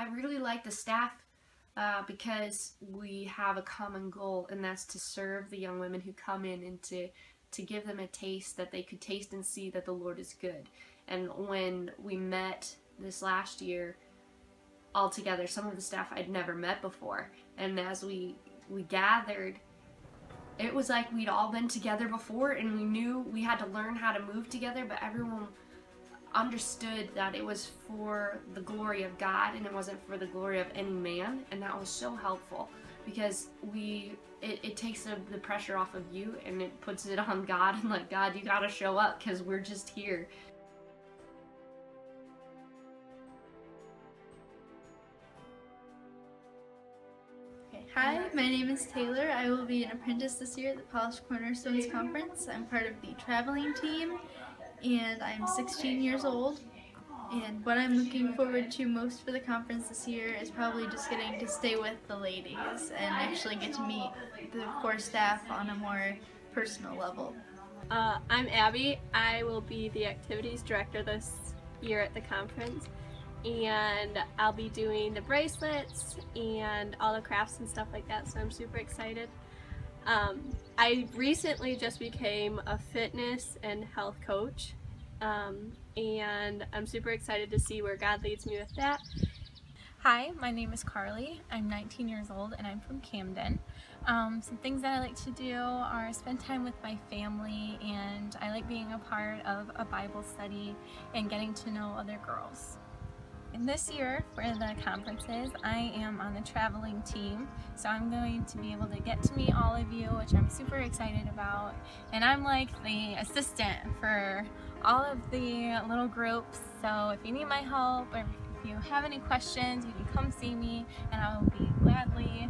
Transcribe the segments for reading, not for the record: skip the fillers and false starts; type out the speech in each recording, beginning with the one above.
I really like the staff because we have a common goal, and that's to serve the young women who come in and to give them a taste that they could taste and see that the Lord is good. And when we met this last year all together, some of the staff I'd never met before, and as we gathered, it was like we'd all been together before, and we knew we had to learn how to move together, but everyone understood that it was for the glory of God and it wasn't for the glory of any man. And that was so helpful because it takes the pressure off of you and it puts it on God, and like, God, you gotta show up because we're just here. Hi, my name is Taylor. I will be an apprentice this year at the Polished Cornerstones Conference. I'm part of the traveling team, and I'm 16 years old. And what I'm looking forward to most for the conference this year is probably just getting to stay with the ladies and actually get to meet the core staff on a more personal level. I'm Abby. I will be the activities director this year at the conference, and I'll be doing the bracelets and all the crafts and stuff like that, so I'm super excited. I recently just became a fitness and health coach, and I'm super excited to see where God leads me with that. Hi, my name is Carly. I'm 19 years old and I'm from Camden. Some things that I like to do are spend time with my family, and I like being a part of a Bible study and getting to know other girls. And this year for the conferences, I am on the traveling team, so I'm going to be able to get to meet all of you, which I'm super excited about. And I'm like the assistant for all of the little groups, so if you need my help or if you have any questions, you can come see me and I will be gladly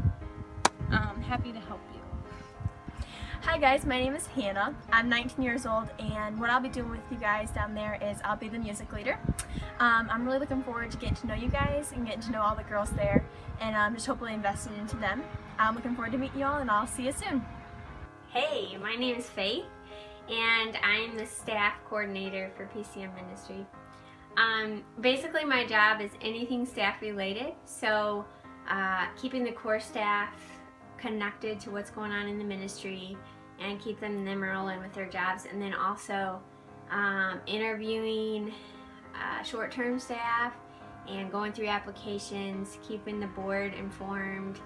happy to help you. Hi guys, my name is Hannah. I'm 19 years old, and what I'll be doing with you guys down there is I'll be the music leader. I'm really looking forward to getting to know you guys and getting to know all the girls there, and I'm just hopefully investing into them. I'm looking forward to meeting you all, and I'll see you soon. Hey, my name is Faith, and I'm the staff coordinator for PCM Ministry. Basically my job is anything staff related, so keeping the core staff connected to what's going on in the ministry and keep them rolling with their jobs, and then also interviewing short-term staff and going through applications, keeping the board informed,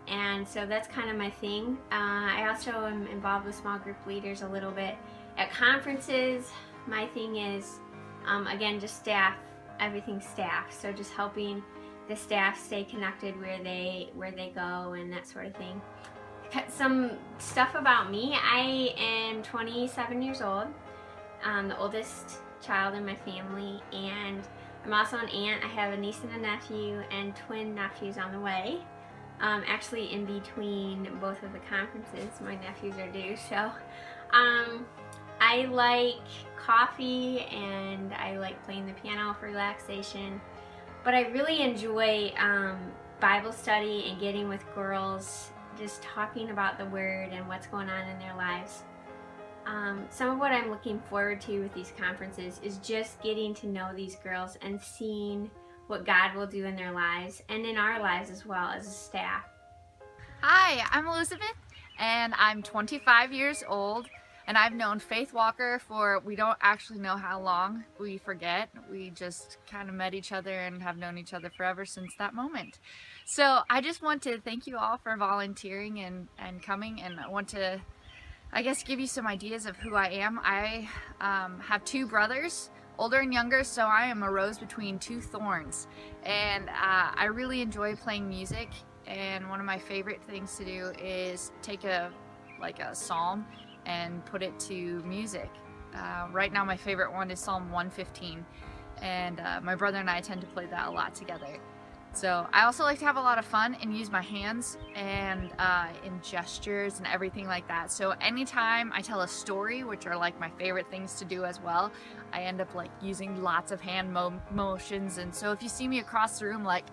and so that's kind of my thing. I also am involved with small group leaders a little bit. At conferences, my thing is again, just staff, everything staff, so just helping the staff stay connected where they go and that sort of thing. Some stuff about me: I am 27 years old. I'm the oldest child in my family, and I'm also an aunt. I have a niece and a nephew and twin nephews on the way. Actually in between both of the conferences, my nephews are due, so I like coffee and I like playing the piano for relaxation. But I really enjoy Bible study and getting with girls, just talking about the Word and what's going on in their lives. Some of what I'm looking forward to with these conferences is just getting to know these girls and seeing what God will do in their lives and in our lives as well as a staff. Hi, I'm Elizabeth, and I'm 25 years old. And I've known Faith Walker for, we don't actually know how long, we forget. We just kind of met each other and have known each other forever since that moment. So I just want to thank you all for volunteering and coming, and I want to, I guess, give you some ideas of who I am. I have two brothers, older and younger, so I am a rose between two thorns. And I really enjoy playing music, and one of my favorite things to do is take a psalm and put it to music. Right now my favorite one is Psalm 115, and my brother and I tend to play that a lot together. So I also like to have a lot of fun and use my hands and in gestures and everything like that. So anytime I tell a story, which are like my favorite things to do as well, I end up like using lots of hand motions. And so if you see me across the room like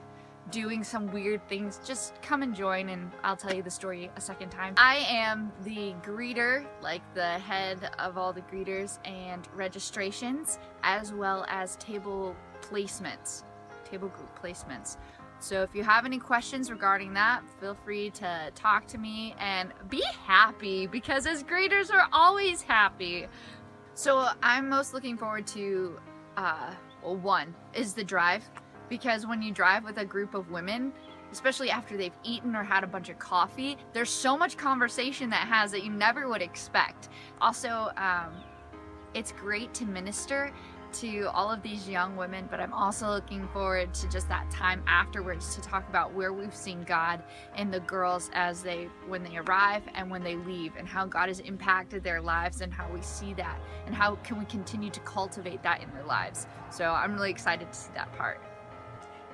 doing some weird things, just come and join and I'll tell you the story a second time. I am the greeter, like the head of all the greeters and registrations, as well as table placements. table group placements. So if you have any questions regarding that, feel free to talk to me and be happy, because as graders we're always happy. So I'm most looking forward to, one is the drive, because when you drive with a group of women, especially after they've eaten or had a bunch of coffee, there's so much conversation that you never would expect. Also, it's great to minister to all of these young women, but I'm also looking forward to just that time afterwards to talk about where we've seen God in the girls when they arrive and when they leave, and how God has impacted their lives and how we see that and how can we continue to cultivate that in their lives. So I'm really excited to see that part.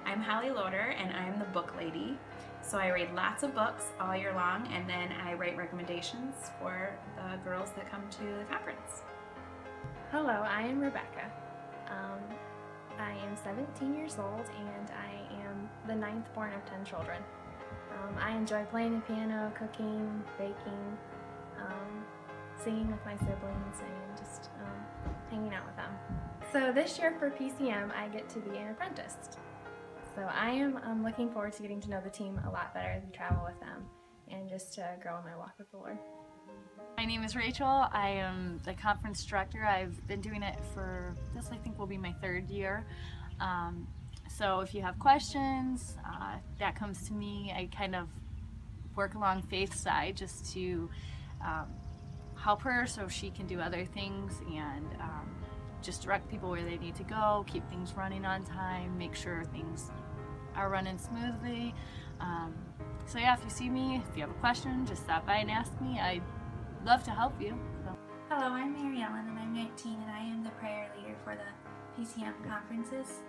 I'm Holly Loader, and I'm the book lady. So I read lots of books all year long, and then I write recommendations for the girls that come to the conference. Hello, I am Rebecca. I am 17 years old, and I am the 9th born of 10 children. I enjoy playing the piano, cooking, baking, singing with my siblings, and just hanging out with them. So this year for PCM, I get to be an apprentice. So I am looking forward to getting to know the team a lot better as we travel with them, and just to grow in my walk with the Lord. My name is Rachel. I am the conference director. I've been doing it for this, I think, will be my 3rd year. So if you have questions, that comes to me. I kind of work along Faith's side just to help her so she can do other things, and just direct people where they need to go, keep things running on time, make sure things are running smoothly. So yeah, if you see me, if you have a question, just stop by and ask me. I'd love to help you. So. Hello, I'm Mary Ellen, and I'm 19, and I am the prayer leader for the PCM conferences.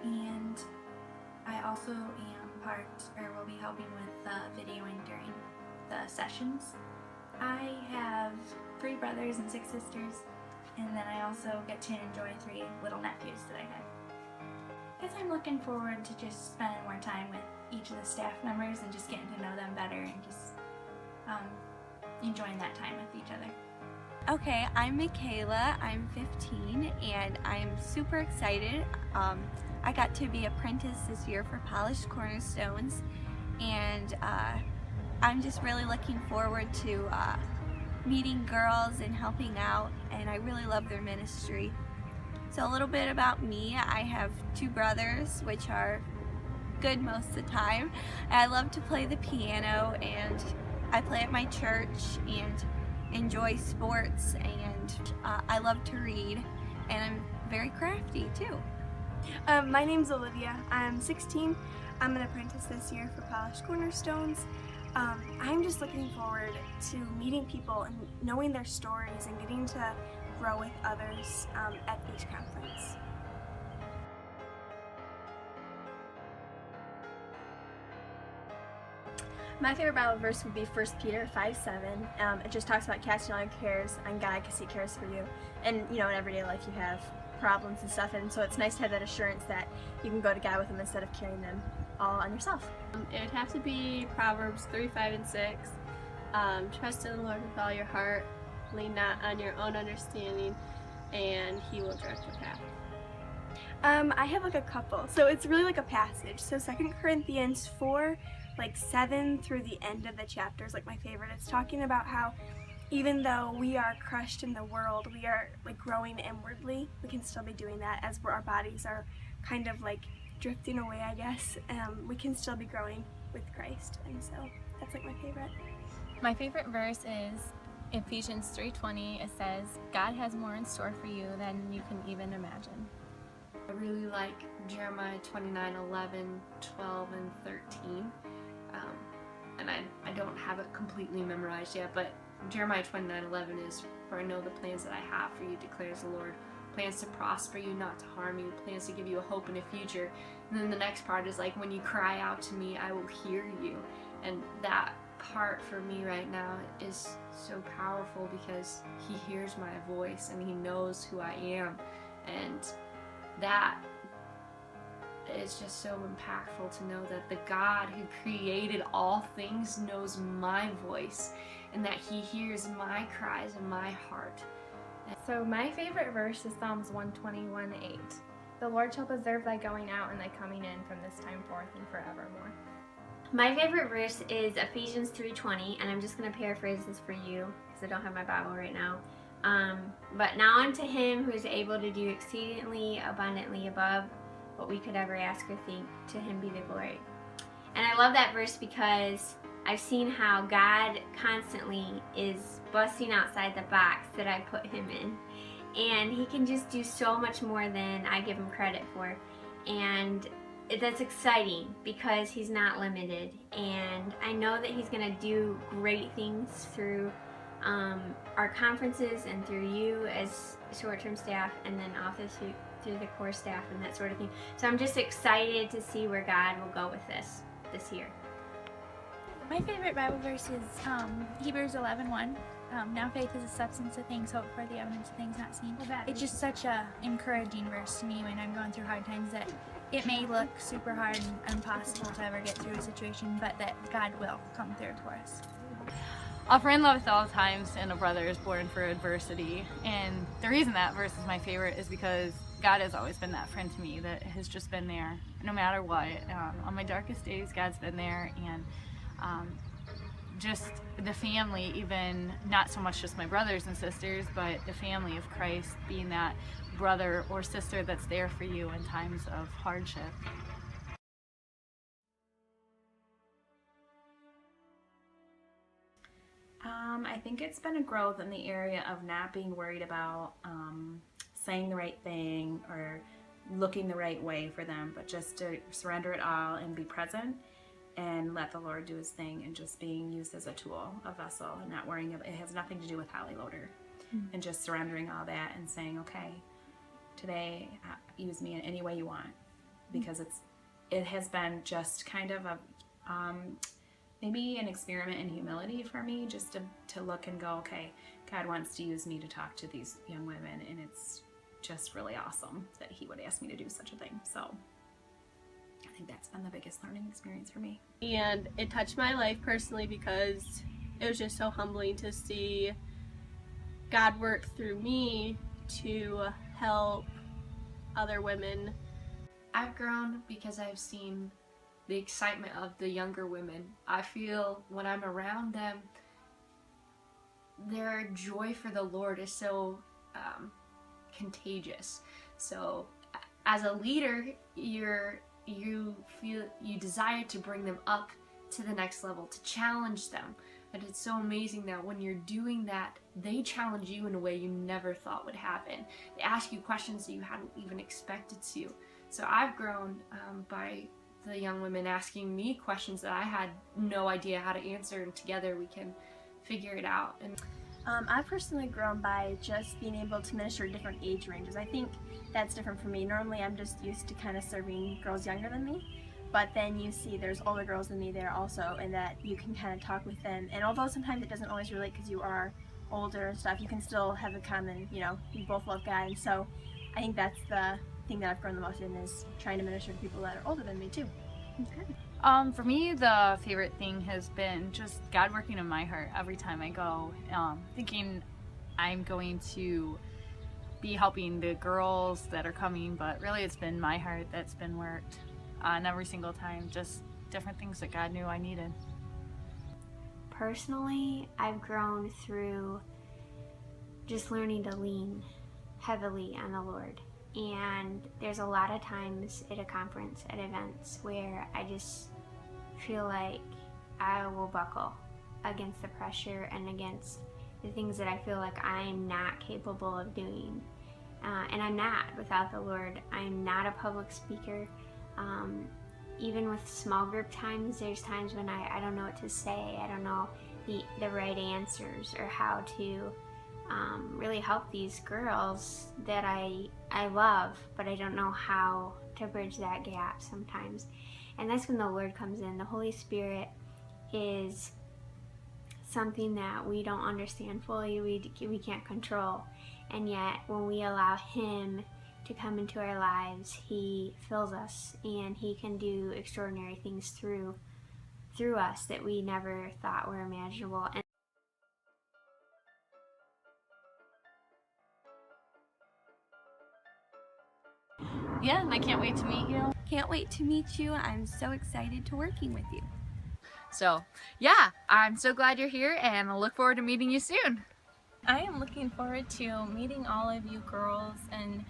And I also will be helping with videoing during the sessions. I have 3 brothers and 6 sisters, and then I also get to enjoy 3 little nephews that I have. I guess I'm looking forward to just spending more time with each of the staff members and just getting to know them better, and just enjoying that time with each other. Okay, I'm Michaela, I'm 15, and I'm super excited. I got to be apprentice this year for Polished Cornerstones, and I'm just really looking forward to meeting girls and helping out, and I really love their ministry. So a little bit about me: I have 2 brothers, which are good most of the time. I love to play the piano, and I play at my church and enjoy sports, and I love to read, and I'm very crafty too. My name's Olivia. I'm 16. I'm an apprentice this year for Polished Cornerstones. I'm just looking forward to meeting people and knowing their stories and getting to grow with others at each conference. My favorite Bible verse would be 1 Peter 5:7. It just talks about casting all your cares on God because He cares for you. And in everyday life you have problems and stuff, and so it's nice to have that assurance that you can go to God with them instead of carrying them all on yourself. It would have to be Proverbs 3:5-6. Trust in the Lord with all your heart, lean not on your own understanding, and He will direct your path. I have a couple. So it's really like a passage. So 2 Corinthians 4:7 through the end of the chapter is my favorite. It's talking about how even though we are crushed in the world, we are growing inwardly. We can still be doing that as our bodies are kind of drifting away, I guess. We can still be growing with Christ, and so that's my favorite. My favorite verse is Ephesians 3:20. It says, God has more in store for you than you can even imagine. I really like Jeremiah 29:11, 12, and 13. And I don't have it completely memorized yet, but Jeremiah 29:11 is, for I know the plans that I have for you, declares the Lord. Plans to prosper you, not to harm you. Plans to give you a hope and a future. And then the next part is when you cry out to me, I will hear you. And that part for me right now is so powerful because He hears my voice and He knows who I am. And that is just so impactful to know that the God who created all things knows my voice and that He hears my cries and my heart. So my favorite verse is Psalms 121:8. The Lord shall preserve thy going out and thy coming in from this time forth and forevermore. My favorite verse is Ephesians 3:20, and I'm just going to paraphrase this for you because I don't have my Bible right now. But now unto him who is able to do exceedingly abundantly above what we could ever ask or think, to him be the glory. And I love that verse because I've seen how God constantly is busting outside the box that I put him in. And he can just do so much more than I give him credit for. And that's exciting because he's not limited. And I know that he's going to do great things through our conferences and through you as short-term staff, and then also through the core staff and that sort of thing. So I'm just excited to see where God will go with this year. My favorite Bible verse is Hebrews 11:1. Now faith is the substance of things hoped for, the evidence of things not seen. It's just such a encouraging verse to me when I'm going through hard times, that it may look super hard and impossible to ever get through a situation, but that God will come through for us. A friend loveth all times, and a brother is born for adversity. And the reason that verse is my favorite is because God has always been that friend to me that has just been there no matter what. On my darkest days, God's been there, and just the family, even not so much just my brothers and sisters, but the family of Christ being that brother or sister that's there for you in times of hardship. I think it's been a growth in the area of not being worried about saying the right thing or looking the right way for them, but just to surrender it all and be present and let the Lord do his thing, and just being used as a tool, a vessel, and not worrying about it. Has nothing to do with Holly Loader. And just surrendering all that and saying, okay, today use me in any way you want, because it has been just kind of a maybe an experiment in humility for me, just to look and go, okay, God wants to use me to talk to these young women, and it's just really awesome that he would ask me to do such a thing. So I think that's been the biggest learning experience for me. And it touched my life personally because it was just so humbling to see God work through me to help other women. I've grown because I've seen the excitement of the younger women. I feel when I'm around them, their joy for the Lord is so contagious. So as a leader, you desire to bring them up to the next level, to challenge them. And it's so amazing that when you're doing that, they challenge you in a way you never thought would happen. They ask you questions that you hadn't even expected to. So I've grown by the young women asking me questions that I had no idea how to answer, and together we can figure it out. And I've personally grown by just being able to minister at different age ranges. I think that's different for me. Normally I'm just used to kind of serving girls younger than me, but then you see there's older girls than me there also, and that you can kind of talk with them. And although sometimes it doesn't always relate because you are older and stuff, you can still have a common, you both love God. And so I think that's the thing that I've grown the most in, is trying to minister to people that are older than me too. Okay. For me, the favorite thing has been just God working in my heart every time I go, thinking I'm going to be helping the girls that are coming, but really it's been my heart that's been worked on every single time, just different things that God knew I needed. Personally, I've grown through just learning to lean heavily on the Lord. And there's a lot of times at a conference, at events, where I just feel like I will buckle against the pressure and against the things that I feel like I'm not capable of doing. And I'm not without the Lord. I'm not a public speaker. Even with small group times, there's times when I don't know what to say. I don't know the right answers or how to really help these girls that I love, but I don't know how to bridge that gap sometimes. And that's when the Lord comes in. The Holy Spirit is something that we don't understand fully, we can't control. And yet when we allow Him to come into our lives, He fills us, and He can do extraordinary things through us that we never thought were imaginable. And Yeah, and I can't wait to meet you. Can't wait to meet you. I'm so excited to working with you. So yeah, I'm so glad you're here and I look forward to meeting you soon. I am looking forward to meeting all of you girls and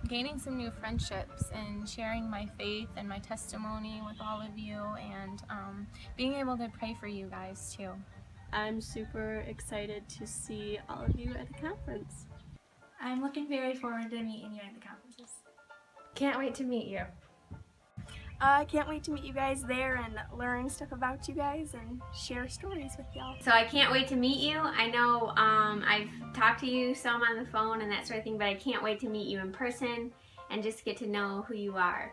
gaining some new friendships and sharing my faith and my testimony with all of you and being able to pray for you guys too. I'm super excited to see all of you at the conference. I'm looking very forward to meeting you at the conferences. Can't wait to meet you. I can't wait to meet you guys there and learn stuff about you guys and share stories with y'all. So I can't wait to meet you. I know I've talked to you some on the phone and that sort of thing, but I can't wait to meet you in person and just get to know who you are.